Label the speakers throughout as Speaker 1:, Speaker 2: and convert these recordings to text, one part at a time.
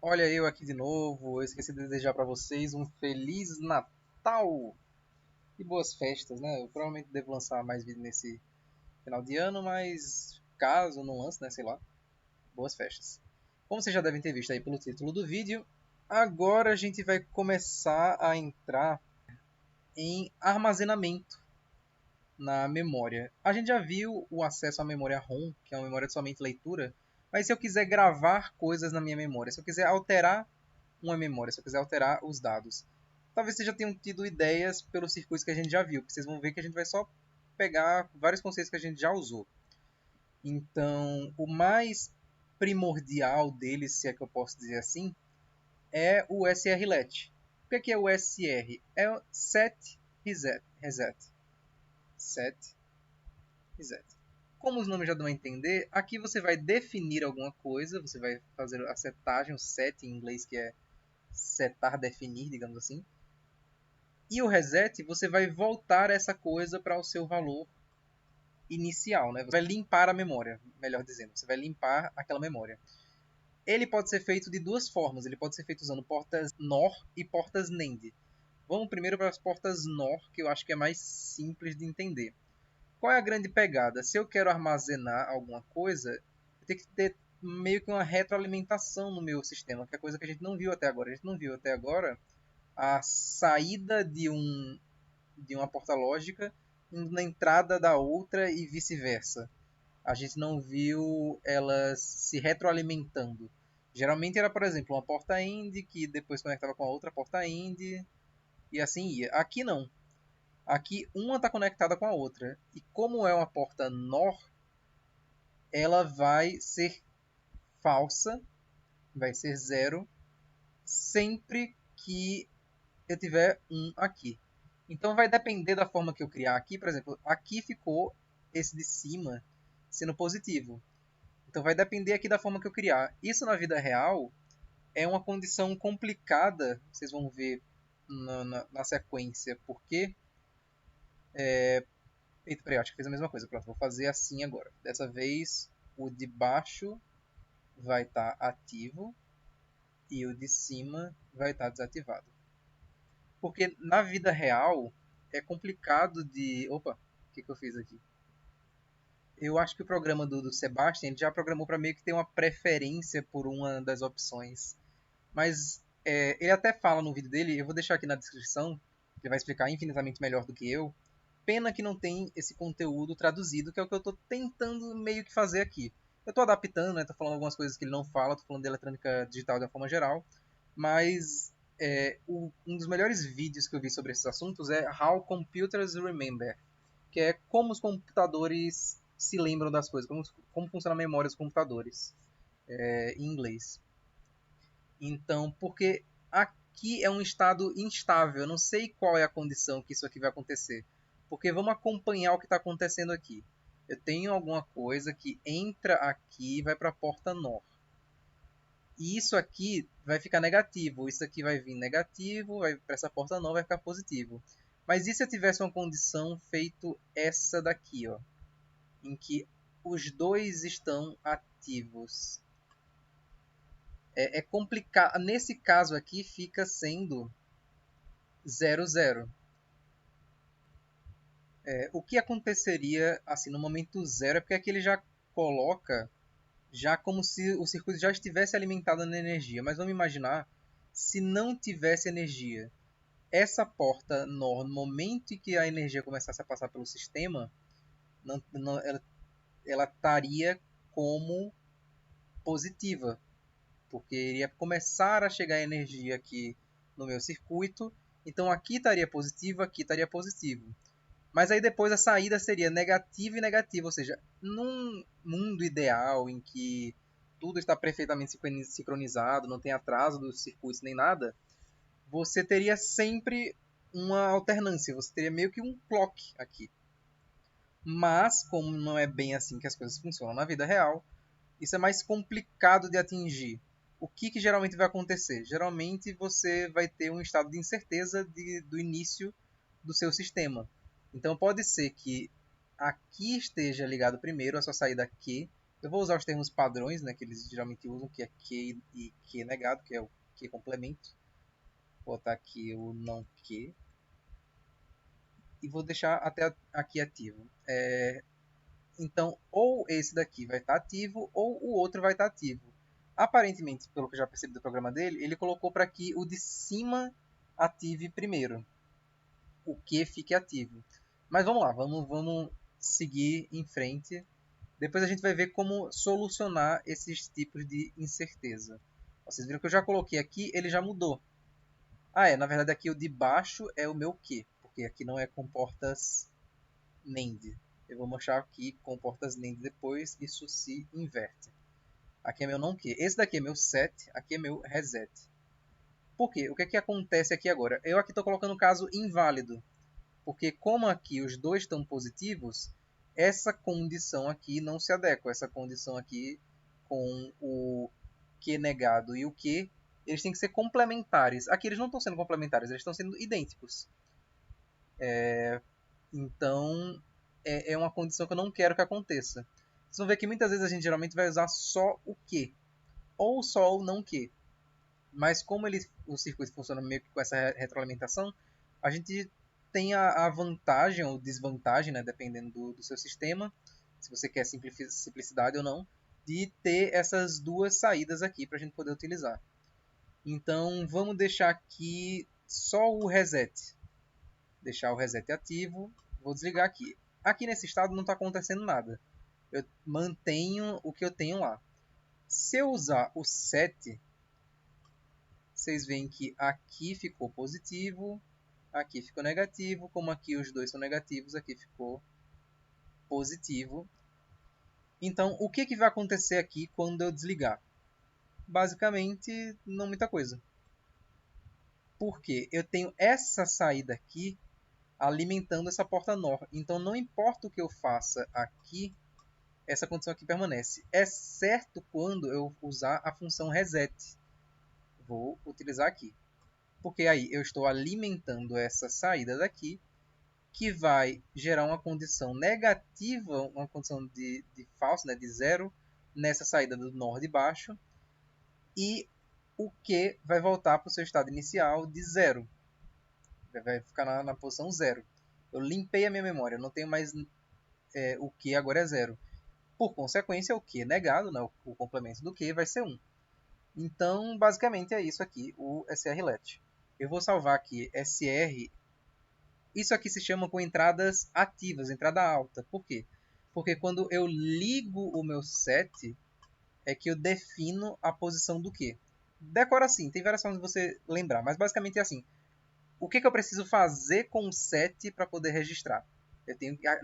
Speaker 1: Olha eu aqui de novo. Eu esqueci de desejar para vocês um feliz Natal e boas festas, né? Eu provavelmente devo lançar mais vídeo nesse final de ano, mas caso não lance, né, sei lá, boas festas. Como vocês já devem ter visto aí pelo título do vídeo, agora a gente vai começar a entrar em armazenamento na memória. A gente já viu o acesso à memória ROM, que é uma memória de somente leitura, mas se eu quiser gravar coisas na minha memória, se eu quiser alterar uma memória, se eu quiser alterar os dados. Talvez vocês já tenham tido ideias pelos circuitos que a gente já viu, porque vocês vão ver que a gente vai só pegar vários conceitos que a gente já usou. Então, o mais primordial deles, se é que eu posso dizer assim, é o SRLET. O que é o SR? É o Set Reset. Set Reset. Como os nomes já dão a entender, aqui você vai definir alguma coisa, você vai fazer a setagem, o set em inglês, que é setar, definir, digamos assim. E o reset, você vai voltar essa coisa para o seu valor inicial, né? Você vai limpar a memória, melhor dizendo. Você vai limpar aquela memória. Ele pode ser feito de duas formas. Ele pode ser feito usando portas NOR e portas NAND. Vamos primeiro para as portas NOR, que eu acho que é mais simples de entender. Qual é a grande pegada? Se eu quero armazenar alguma coisa, eu tenho que ter meio que uma retroalimentação no meu sistema, que é coisa que a gente não viu até agora. A gente não viu até agora a saída de uma porta lógica indo na entrada da outra e vice-versa. A gente não viu elas se retroalimentando. Geralmente era, por exemplo, uma porta AND que depois conectava com a outra porta AND e assim ia. Aqui não. Aqui uma está conectada com a outra. E como é uma porta NOR, ela vai ser falsa, vai ser zero, sempre que eu tiver um aqui. Então vai depender da forma que eu criar aqui. Por exemplo, aqui ficou esse de cima sendo positivo. Então vai depender aqui da forma que eu criar. Isso na vida real é uma condição complicada. Vocês vão ver na sequência. Porque... Eita, peraí, acho que fez a mesma coisa. Pronto, vou fazer assim agora. Dessa vez o de baixo vai estar ativo e o de cima vai estar desativado. Porque na vida real é complicado de... Opa, o que eu fiz aqui? Eu acho que o programa do Sebastian ele já programou para meio que ter uma preferência por uma das opções. Mas ele até fala no vídeo dele, eu vou deixar aqui na descrição, ele vai explicar infinitamente melhor do que eu. Pena que não tem esse conteúdo traduzido, que é o que eu estou tentando meio que fazer aqui. Eu estou adaptando, né? Tô falando algumas coisas que ele não fala, tô falando de eletrônica digital de uma forma geral. Mas um dos melhores vídeos que eu vi sobre esses assuntos é How Computers Remember, que é como os computadores se lembram das coisas, como funciona a memória dos computadores, em inglês. Então, porque aqui é um estado instável, eu não sei qual é a condição que isso aqui vai acontecer. Porque vamos acompanhar o que está acontecendo aqui. Eu tenho alguma coisa que entra aqui e vai para a porta NOR. E isso aqui vai ficar negativo, isso aqui vai vir negativo, vai para essa porta NOR vai ficar positivo. Mas e se eu tivesse uma condição feito essa daqui, ó, em que os dois estão ativos? É complicado. Nesse caso aqui fica sendo 00. O que aconteceria assim no momento zero é porque aqui ele já coloca já como se o circuito já estivesse alimentado na energia. Mas vamos imaginar se não tivesse energia. Essa porta NOR, no momento em que a energia começasse a passar pelo sistema, ela estaria como positiva, porque iria começar a chegar energia aqui no meu circuito. Então aqui estaria positivo, aqui estaria positivo. Mas aí depois a saída seria negativa e negativa, ou seja, num mundo ideal em que tudo está perfeitamente sincronizado, não tem atraso dos circuitos nem nada, você teria sempre uma alternância, você teria meio que um clock aqui. Mas, como não é bem assim que as coisas funcionam na vida real, isso é mais complicado de atingir. O que geralmente vai acontecer? Geralmente você vai ter um estado de incerteza do início do seu sistema. Então pode ser que aqui esteja ligado primeiro a sua saída Q Eu vou usar os termos padrões, né, que eles geralmente usam, que é Q e Q negado, que é o Q complemento. Vou botar aqui o não Q. E vou deixar até aqui ativo. Então, ou esse daqui vai estar ativo, ou o outro vai estar ativo. Aparentemente, pelo que eu já percebi do programa dele, ele colocou para que o de cima ative primeiro. O que fique ativo. Mas vamos lá, vamos seguir em frente. Depois a gente vai ver como solucionar esses tipos de incerteza. Vocês viram que eu já coloquei aqui, ele já mudou. Na verdade aqui o de baixo é o meu que, porque aqui não é comportas NAND. Eu vou mostrar aqui comportas NAND depois, isso se inverte. Aqui é meu não que. Esse daqui é meu set, aqui é meu reset. Por quê? O que é que acontece aqui agora? Eu aqui estou colocando o caso inválido, porque como aqui os dois estão positivos, essa condição aqui não se adequa. Essa condição aqui com o que negado e o que, eles têm que ser complementares. Aqui eles não estão sendo complementares, eles estão sendo idênticos. Então, é uma condição que eu não quero que aconteça. Vocês vão ver que muitas vezes a gente geralmente vai usar só o que, ou só o não que. Mas como o circuito funciona meio que com essa retroalimentação, a gente tem a vantagem ou desvantagem, né, dependendo do seu sistema, se você quer simplicidade ou não, de ter essas duas saídas aqui para a gente poder utilizar. Então vamos deixar aqui só o reset. Deixar o reset ativo. Vou desligar aqui. Aqui nesse estado não está acontecendo nada. Eu mantenho o que eu tenho lá. Se eu usar o set, vocês veem que aqui ficou positivo, aqui ficou negativo. Como aqui os dois são negativos, aqui ficou positivo. Então, o que vai acontecer aqui quando eu desligar? Basicamente, não muita coisa. Porque eu tenho essa saída aqui alimentando essa porta NOR. Então, não importa o que eu faça aqui, essa condição aqui permanece. Exceto quando eu usar a função reset. Vou utilizar aqui. Porque aí eu estou alimentando essa saída daqui, que vai gerar uma condição negativa, uma condição de falso, né, de zero, nessa saída do NOR de baixo. E o que vai voltar para o seu estado inicial de zero. Vai ficar na posição zero. Eu limpei a minha memória, não tenho mais o que agora é zero. Por consequência, o que é negado, né, o complemento do que vai ser 1. Então, basicamente é isso aqui, o SRLET. Eu vou salvar aqui SR. Isso aqui se chama com entradas ativas, entrada alta. Por quê? Porque quando eu ligo o meu set, é que eu defino a posição do que. Decora assim, tem várias formas de você lembrar, mas basicamente é assim. O que eu preciso fazer com o set para poder registrar?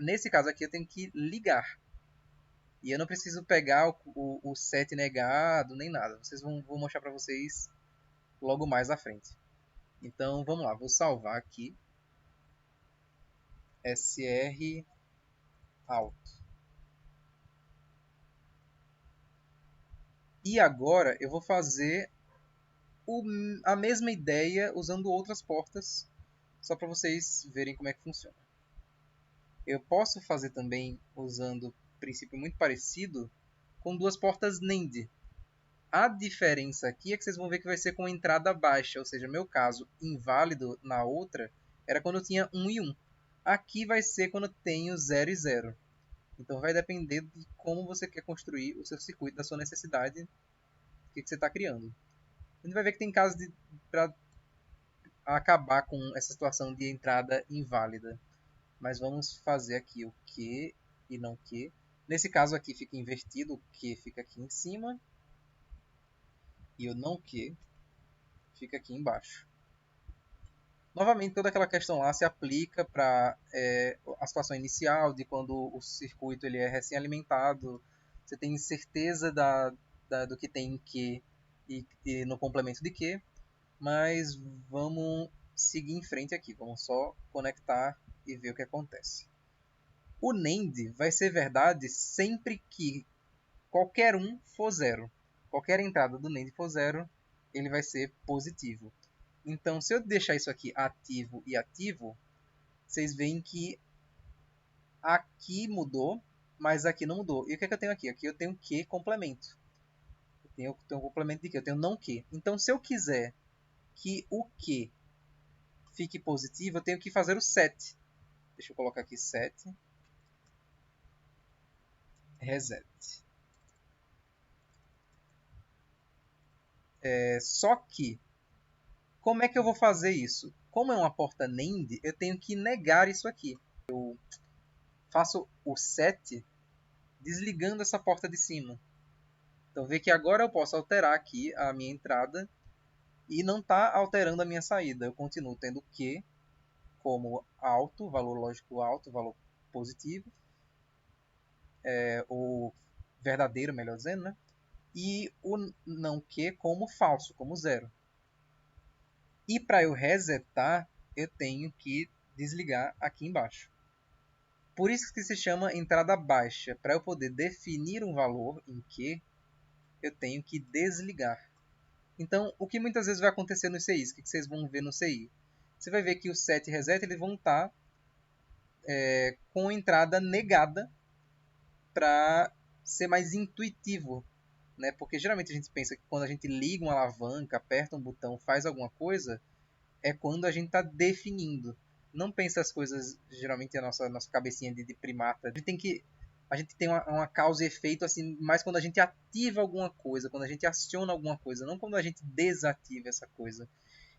Speaker 1: Nesse caso aqui, eu tenho que ligar. E eu não preciso pegar o set negado, nem nada. Vou mostrar para vocês logo mais à frente. Então, vamos lá. Vou salvar aqui. SR Alt. E agora eu vou fazer a mesma ideia usando outras portas, só para vocês verem como é que funciona. Eu posso fazer também usando um princípio muito parecido com duas portas NAND. A diferença aqui é que vocês vão ver que vai ser com entrada baixa, ou seja, meu caso inválido na outra era quando eu tinha 1 e 1. Aqui vai ser quando eu tenho 0 e 0. Então vai depender de como você quer construir o seu circuito, da sua necessidade, o que você está criando. A gente vai ver que tem casos para acabar com essa situação de entrada inválida. Mas vamos fazer aqui o que e não que. Nesse caso aqui fica invertido, o que fica aqui em cima e o não que fica aqui embaixo. Novamente, toda aquela questão lá se aplica para a situação inicial, de quando o circuito ele é recém-alimentado, você tem certeza do que tem que e no complemento de que, mas vamos seguir em frente aqui, vamos só conectar e ver o que acontece. O NAND vai ser verdade sempre que qualquer um for zero. Qualquer entrada do NAND for zero, ele vai ser positivo. Então, se eu deixar isso aqui ativo e ativo, vocês veem que aqui mudou, mas aqui não mudou. E o que é que eu tenho aqui? Aqui eu tenho que complemento. Eu tenho um complemento de que? Eu tenho não que. Então, se eu quiser que o que fique positivo, eu tenho que fazer o set. Deixa eu colocar aqui set reset. Só que, como é que eu vou fazer isso? Como é uma porta NAND, eu tenho que negar isso aqui. Eu faço o set desligando essa porta de cima. Então, vê que agora eu posso alterar aqui a minha entrada e não está alterando a minha saída. Eu continuo tendo Q como alto, valor lógico alto, valor positivo, ou verdadeiro, melhor dizendo, né? E o não Q como falso, como zero. E para eu resetar, eu tenho que desligar aqui embaixo. Por isso que se chama entrada baixa. Para eu poder definir um valor em Q, eu tenho que desligar. Então, o que muitas vezes vai acontecer nos CIs? O que vocês vão ver no CI? Você vai ver que o set e reset eles vão estar com entrada negada para ser mais intuitivo, né? Porque geralmente a gente pensa que quando a gente liga uma alavanca, aperta um botão, faz alguma coisa, é quando a gente está definindo. Não pensa as coisas, geralmente a nossa cabecinha de primata. A gente tem uma causa e efeito assim, mais quando a gente ativa alguma coisa, quando a gente aciona alguma coisa, não quando a gente desativa essa coisa.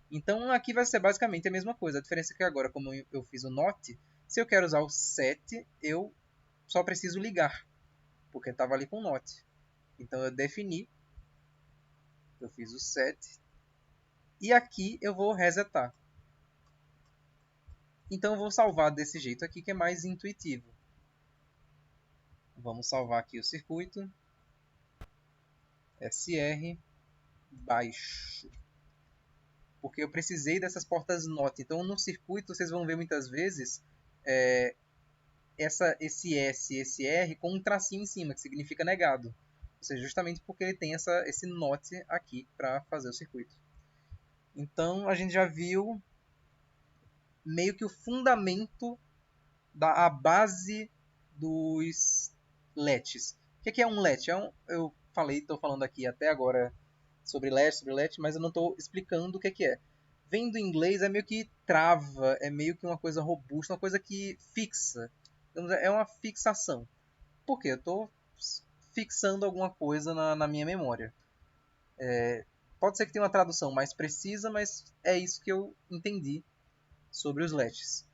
Speaker 1: Então aqui vai ser basicamente a mesma coisa. A diferença é que agora, como eu fiz o not, se eu quero usar o set, eu só preciso ligar, porque estava ali com o not. Então eu defini, eu fiz o set, e aqui eu vou resetar. Então eu vou salvar desse jeito aqui que é mais intuitivo. Vamos salvar aqui o circuito. SR baixo. Porque eu precisei dessas portas NOT. Então no circuito vocês vão ver muitas vezes esse S e esse R com um tracinho em cima, que significa negado. Ou seja, justamente porque ele tem esse NOT aqui para fazer o circuito. Então a gente já viu meio que o fundamento a base dos LETs. O que é um LET? Eu estou falando aqui até agora sobre LET, mas eu não estou explicando o que é. Vem do inglês, é meio que trava, é meio que uma coisa robusta, uma coisa que fixa. É uma fixação. Por quê? Eu estou fixando alguma coisa na minha memória. Pode ser que tenha uma tradução mais precisa, mas é isso que eu entendi sobre os LETs.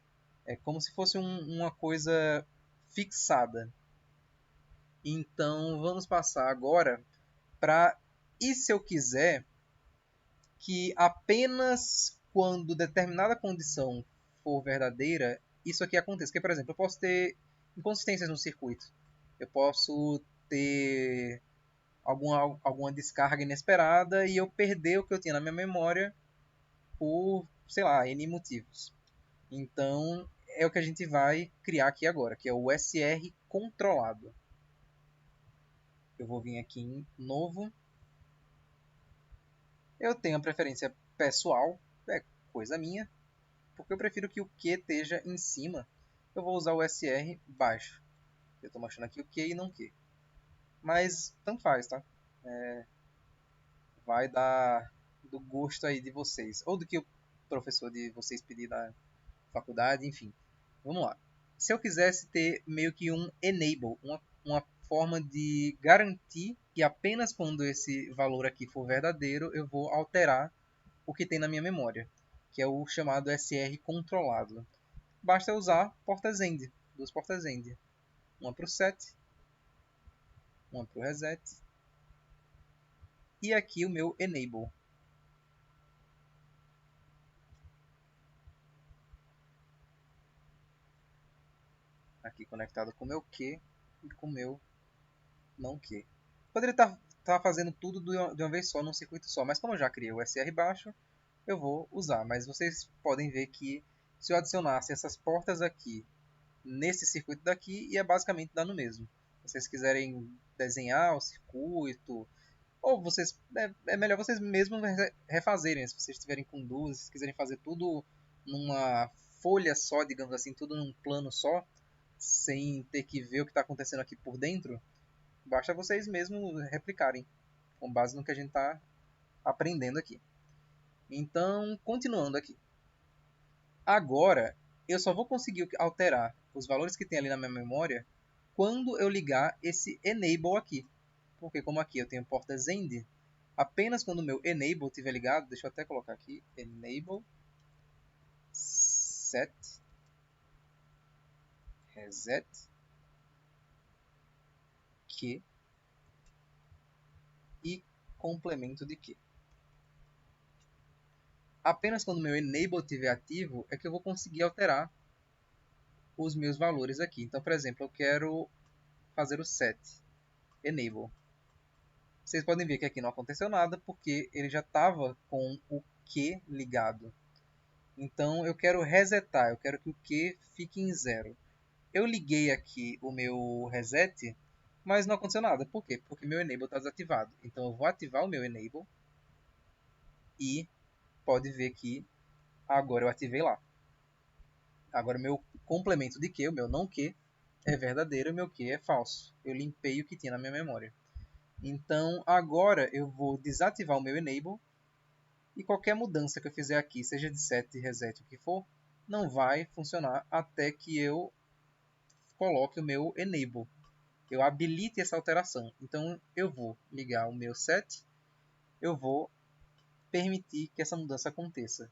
Speaker 1: É como se fosse uma coisa fixada. Então vamos passar agora para e se eu quiser que apenas quando determinada condição for verdadeira, isso aqui aconteça. Porque, por exemplo, eu posso ter inconsistências no circuito. Eu posso ter alguma descarga inesperada e eu perder o que eu tinha na minha memória por, sei lá, N motivos. Então, é o que a gente vai criar aqui agora, que é o SR controlado. Eu vou vir aqui em novo. Eu tenho a preferência pessoal, é coisa minha, porque eu prefiro que o Q esteja em cima. Eu vou usar o SR baixo. Eu estou mostrando aqui o Q e não o Q. Mas tanto faz, tá? Vai dar do gosto aí de vocês. Ou do que o professor de vocês pedir na faculdade, enfim. Vamos lá. Se eu quisesse ter meio que um enable, uma forma de garantir que apenas quando esse valor aqui for verdadeiro, eu vou alterar o que tem na minha memória, que é o chamado SR controlado. Basta usar portas END, duas portas END. Uma para o set, uma para o reset. E aqui o meu enable. Aqui conectado com o meu Q e com o meu não Q. Poderia estar fazendo tudo de uma vez só, num circuito só, mas como eu já criei o SR baixo, eu vou usar. Mas vocês podem ver que se eu adicionasse essas portas aqui nesse circuito daqui, ia basicamente dar no mesmo. Se vocês quiserem desenhar o circuito, ou vocês é melhor vocês mesmos refazerem, se vocês estiverem com dúvidas, se quiserem fazer tudo numa folha só, digamos assim, tudo num plano só, sem ter que ver o que está acontecendo aqui por dentro, basta vocês mesmos replicarem, com base no que a gente está aprendendo aqui. Então, continuando aqui. Agora, eu só vou conseguir alterar os valores que tem ali na minha memória quando eu ligar esse enable aqui. Porque como aqui eu tenho portas end, apenas quando o meu enable estiver ligado, deixa eu até colocar aqui, enable set reset que e complemento de que. Apenas quando o meu enable estiver ativo é que eu vou conseguir alterar os meus valores aqui. Então, por exemplo, eu quero fazer o set enable. Vocês podem ver que aqui não aconteceu nada porque ele já estava com o Q ligado. Então eu quero resetar, eu quero que o Q fique em 0. Eu liguei aqui o meu reset, mas não aconteceu nada. Por quê? Porque meu enable está desativado. Então eu vou ativar o meu enable e pode ver que agora eu ativei lá. Agora o meu complemento de Q, o meu não Q, é verdadeiro e o meu Q é falso. Eu limpei o que tinha na minha memória. Então agora eu vou desativar o meu enable e qualquer mudança que eu fizer aqui, seja de set, reset, o que for, não vai funcionar até que eu coloque o meu enable. Eu habilite essa alteração. Então eu vou ligar o meu set, eu vou permitir que essa mudança aconteça.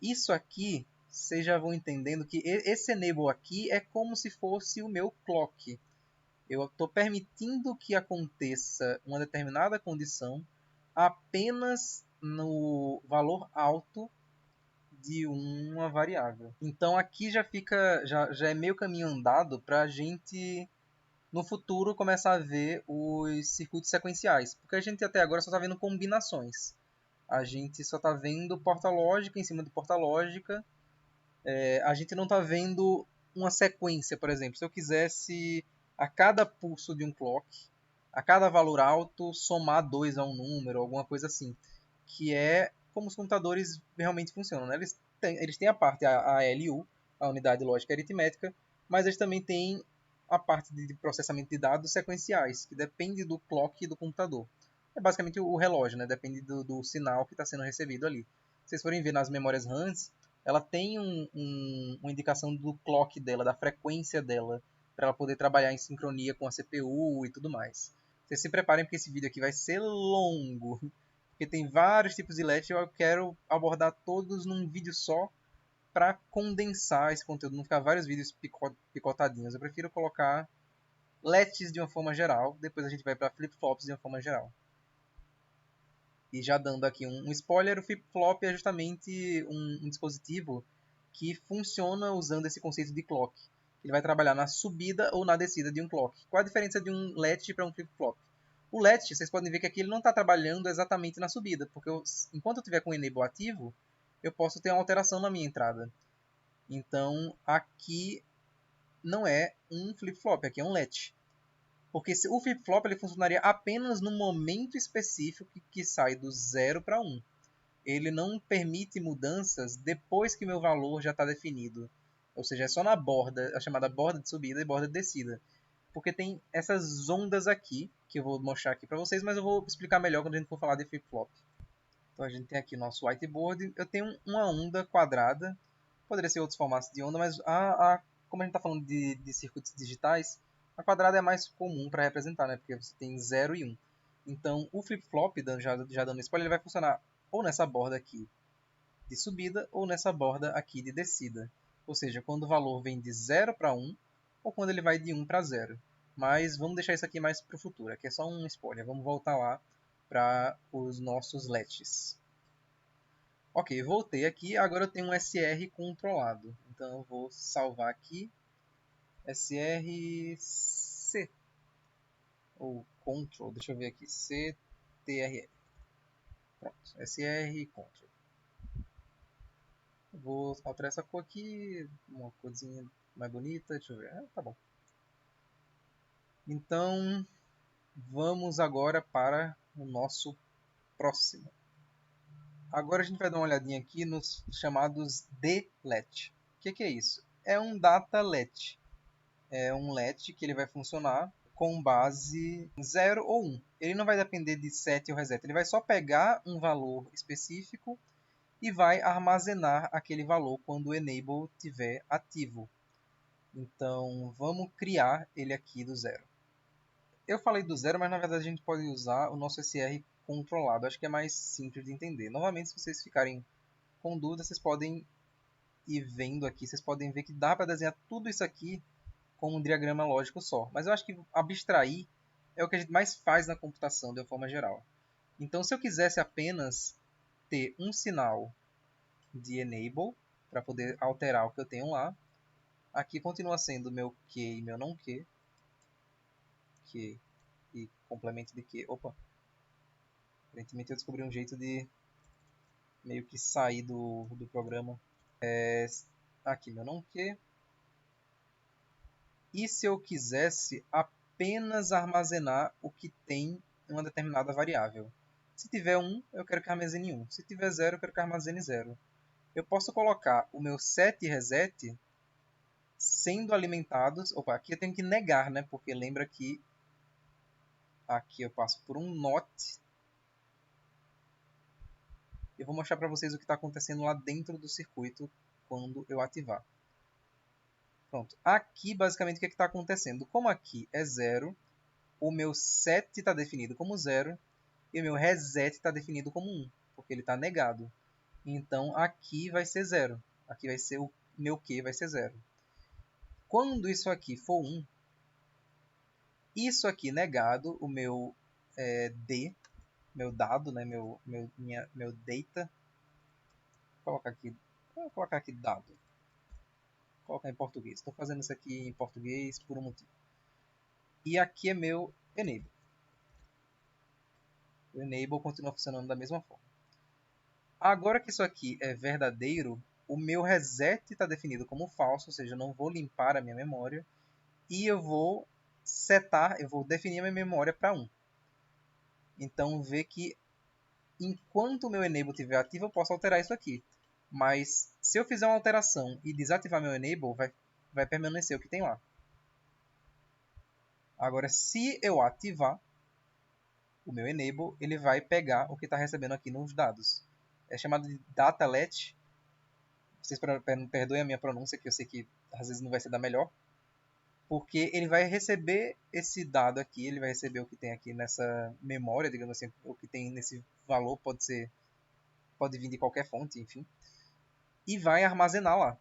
Speaker 1: Isso aqui, vocês já vão entendendo que esse enable aqui é como se fosse o meu clock. Eu estou permitindo que aconteça uma determinada condição apenas no valor alto de uma variável. Então aqui já é meio caminho andado para a gente no futuro começar a ver os circuitos sequenciais, porque a gente até agora só está vendo combinações. A gente só está vendo porta lógica em cima de porta lógica. A gente não está vendo uma sequência, por exemplo. Se eu quisesse a cada pulso de um clock, a cada valor alto, somar 2 a um número, alguma coisa assim, que é como os computadores realmente funcionam. Né? Eles têm a parte a ALU, a unidade lógica aritmética, mas eles também têm a parte de processamento de dados sequenciais, que depende do clock do computador. É basicamente o relógio, né? Depende do sinal que está sendo recebido ali. Se vocês forem ver nas memórias RAMs, ela tem uma indicação do clock dela, da frequência dela, para ela poder trabalhar em sincronia com a CPU e tudo mais. Vocês se preparem porque esse vídeo aqui vai ser longo, porque tem vários tipos de LET e eu quero abordar todos num vídeo só para condensar esse conteúdo, não ficar vários vídeos picotadinhos. Eu prefiro colocar LETs de uma forma geral, depois a gente vai para flip-flops de uma forma geral. E já dando aqui um spoiler, o flip-flop é justamente um dispositivo que funciona usando esse conceito de clock. Ele vai trabalhar na subida ou na descida de um clock. Qual a diferença de um latch para um flip-flop? O latch, vocês podem ver que aqui ele não está trabalhando exatamente na subida, porque enquanto eu tiver com o enable ativo, eu posso ter uma alteração na minha entrada. Então, aqui não é um flip-flop, aqui é um latch. Porque o flip-flop ele funcionaria apenas no momento específico que sai do 0 para 1. Ele não permite mudanças depois que meu valor já está definido. Ou seja, é só na borda, a chamada borda de subida e borda de descida. Porque tem essas ondas aqui, que eu vou mostrar aqui para vocês, mas eu vou explicar melhor quando a gente for falar de flip-flop. Então a gente tem aqui nosso whiteboard. Eu tenho uma onda quadrada. Poderia ser outros formatos de onda, mas como a gente está falando de circuitos digitais, a quadrada é mais comum para representar, né? Porque você tem 0 e 1. Então o flip-flop, já dando spoiler, ele vai funcionar ou nessa borda aqui de subida ou nessa borda aqui de descida. Ou seja, quando o valor vem de 0 para 1 ou quando ele vai de 1 para 0. Mas vamos deixar isso aqui mais para o futuro. Aqui é só um spoiler. Vamos voltar lá para os nossos LETs. Ok, voltei aqui. Agora eu tenho um SR controlado. Então eu vou salvar aqui. SRC. Ou control. Deixa eu ver aqui. CTRL. Pronto. SR control. Vou alterar essa cor aqui. Uma corzinha mais bonita. Deixa eu ver. Tá bom. Então, vamos agora para o nosso próximo. Agora a gente vai dar uma olhadinha aqui nos chamados DLET. O que é isso? É um data let. é um let que ele vai funcionar com base 0 ou 1. Ele não vai depender de set ou reset, ele vai só pegar um valor específico e vai armazenar aquele valor quando o enable estiver ativo. Então, vamos criar ele aqui do zero. Eu falei do zero, mas na verdade a gente pode usar o nosso SR controlado. Acho que é mais simples de entender. Novamente, se vocês ficarem com dúvida, vocês podem ir vendo aqui. Vocês podem ver que dá para desenhar tudo isso aqui com um diagrama lógico só. Mas eu acho que abstrair é o que a gente mais faz na computação, de uma forma geral. Então, se eu quisesse apenas ter um sinal de enable, para poder alterar o que eu tenho lá, aqui continua sendo meu Q e meu não Q. Q e complemento de Q. Opa! Aparentemente eu descobri um jeito de meio que sair do programa. Aqui meu não Q. E se eu quisesse apenas armazenar o que tem em uma determinada variável? Se tiver 1, eu quero que armazene 1. Se tiver 0, eu quero que armazene 0. Eu posso colocar o meu set e reset sendo alimentados. Opa, aqui eu tenho que negar, né? Porque lembra que aqui eu passo por um not. Eu vou mostrar para vocês o que está acontecendo lá dentro do circuito quando eu ativar. Pronto. Aqui, basicamente, o que está acontecendo? Como aqui é 0, o meu set está definido como 0 e o meu reset está definido como 1, porque ele está negado. Então, aqui vai ser 0. Aqui vai ser o meu Q vai ser 0. Quando isso aqui for 1, isso aqui negado, o meu D, meu dado, né, meu data, vou colocar aqui dado. Vou colocar em português. Estou fazendo isso aqui em português por um motivo. E aqui é meu enable. O enable continua funcionando da mesma forma. Agora que isso aqui é verdadeiro, o meu reset está definido como falso, ou seja, eu não vou limpar a minha memória. E eu vou eu vou definir a minha memória para 1. Então, vê que enquanto o meu enable estiver ativo, eu posso alterar isso aqui. Mas se eu fizer uma alteração e desativar meu enable, vai permanecer o que tem lá. Agora, se eu ativar o meu enable, ele vai pegar o que está recebendo aqui nos dados. É chamado de datalet. Vocês perdoem a minha pronúncia, que eu sei que às vezes não vai ser da melhor. Porque ele vai receber esse dado aqui, ele vai receber o que tem aqui nessa memória, digamos assim, o que tem nesse valor pode vir de qualquer fonte, enfim, e vai armazenar lá.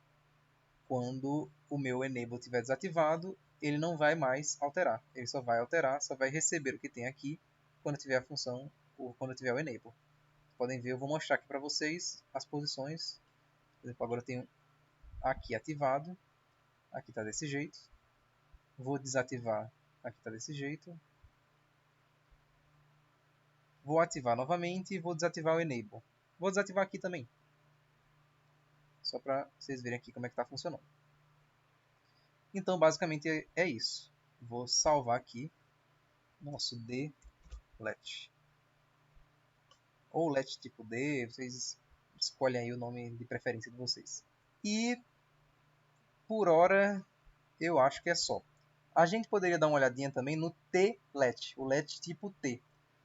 Speaker 1: Quando o meu enable estiver desativado, ele não vai mais alterar, ele só vai alterar, só vai receber o que tem aqui quando tiver a função ou quando tiver o enable. Podem ver, eu vou mostrar aqui para vocês as posições. Por exemplo, agora eu tenho aqui ativado, aqui está desse jeito. Vou desativar, aqui está desse jeito. Vou ativar novamente e vou desativar o enable. Vou desativar aqui também. Só para vocês verem aqui como é que está funcionando. Então, basicamente é isso. Vou salvar aqui nosso dlet. Ou let tipo D, vocês escolhem aí o nome de preferência de vocês. E por hora eu acho que é só. A gente poderia dar uma olhadinha também no tlet, o let tipo T.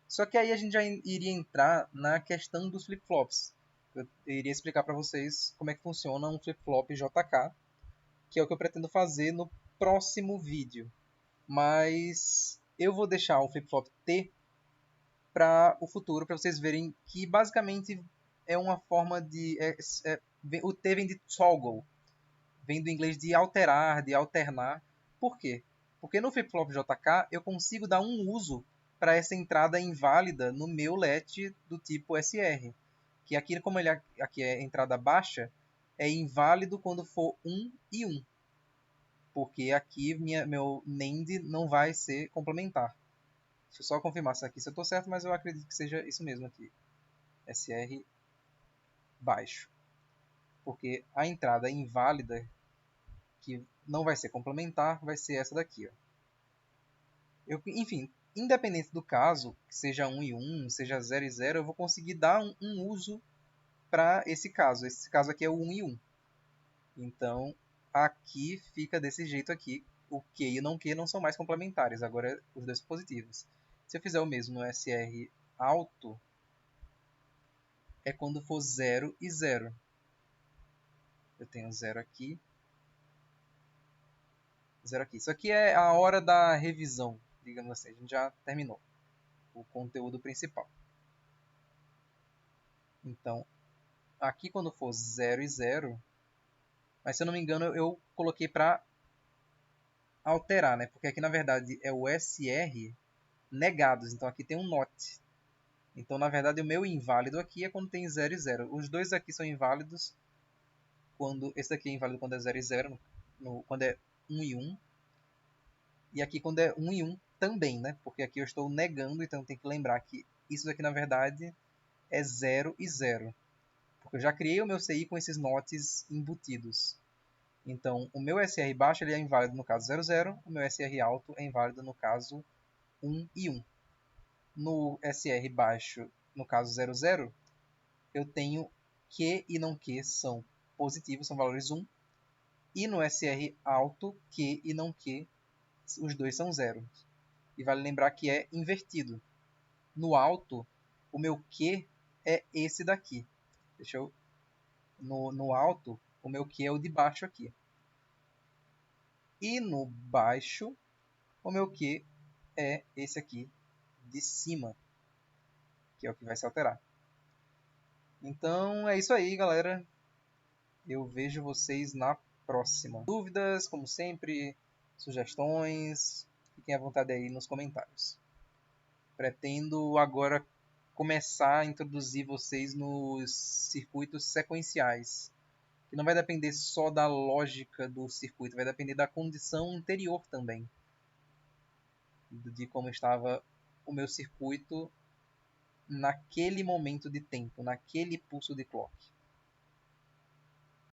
Speaker 1: Só que aí a gente já iria entrar na questão dos flip-flops. Eu iria explicar para vocês como é que funciona um flip-flop JK, que é o que eu pretendo fazer no próximo vídeo. Mas eu vou deixar o flip-flop T para o futuro, para vocês verem que basicamente é uma forma de... o T vem de toggle, vem do inglês de alterar, de alternar. Por quê? Porque no flip-flop JK eu consigo dar um uso para essa entrada inválida no meu let do tipo SR. Que aqui, como ele aqui é entrada baixa, é inválido quando for 1 e 1. Porque aqui meu NAND não vai ser complementar. Deixa eu só confirmar se eu estou certo, mas eu acredito que seja isso mesmo aqui. SR baixo. Porque a entrada inválida, que não vai ser complementar, vai ser essa daqui. Ó. Enfim, independente do caso, seja 1 e 1, seja 0 e 0, eu vou conseguir dar um uso para esse caso. Esse caso aqui é o 1 e 1. Então, aqui fica desse jeito aqui. o Q e o não Q não são mais complementares, agora os dois são positivos. Se eu fizer o mesmo no SR alto, é quando for 0 e 0. Eu tenho 0 aqui, 0 aqui. Isso aqui é a hora da revisão, digamos assim. A gente já terminou o conteúdo principal. Então, aqui quando for 0 e 0, mas se eu não me engano eu coloquei para alterar, né? Porque aqui na verdade é o SR negados, então aqui tem um NOT. Então na verdade o meu inválido aqui é quando tem 0 e 0. Os dois aqui são inválidos quando esse daqui é inválido quando é 0 e 0, quando é 1 e 1. E aqui quando é 1 e 1 também, né? Porque aqui eu estou negando, então tem que lembrar que isso daqui na verdade é 0 e 0. Porque eu já criei o meu CI com esses NOTs embutidos. Então, o meu SR baixo ele é inválido no caso 0, 0. O meu SR alto é inválido no caso 1 e 1. No SR baixo, no caso 0, 0, eu tenho Q e não Q são positivos, são valores 1. E no SR alto, Q e não Q, os dois são 0. E vale lembrar que é invertido. No alto, o meu Q é esse daqui. Deixa eu... No alto, o meu Q é o de baixo aqui. E no baixo, o meu Q é esse aqui de cima, que é o que vai se alterar. Então é isso aí, galera. Eu vejo vocês na próxima. Dúvidas, como sempre, sugestões, fiquem à vontade aí nos comentários. Pretendo agora começar a introduzir vocês nos circuitos sequenciais, que não vai depender só da lógica do circuito, vai depender da condição anterior também, de como estava o meu circuito naquele momento de tempo, naquele pulso de clock.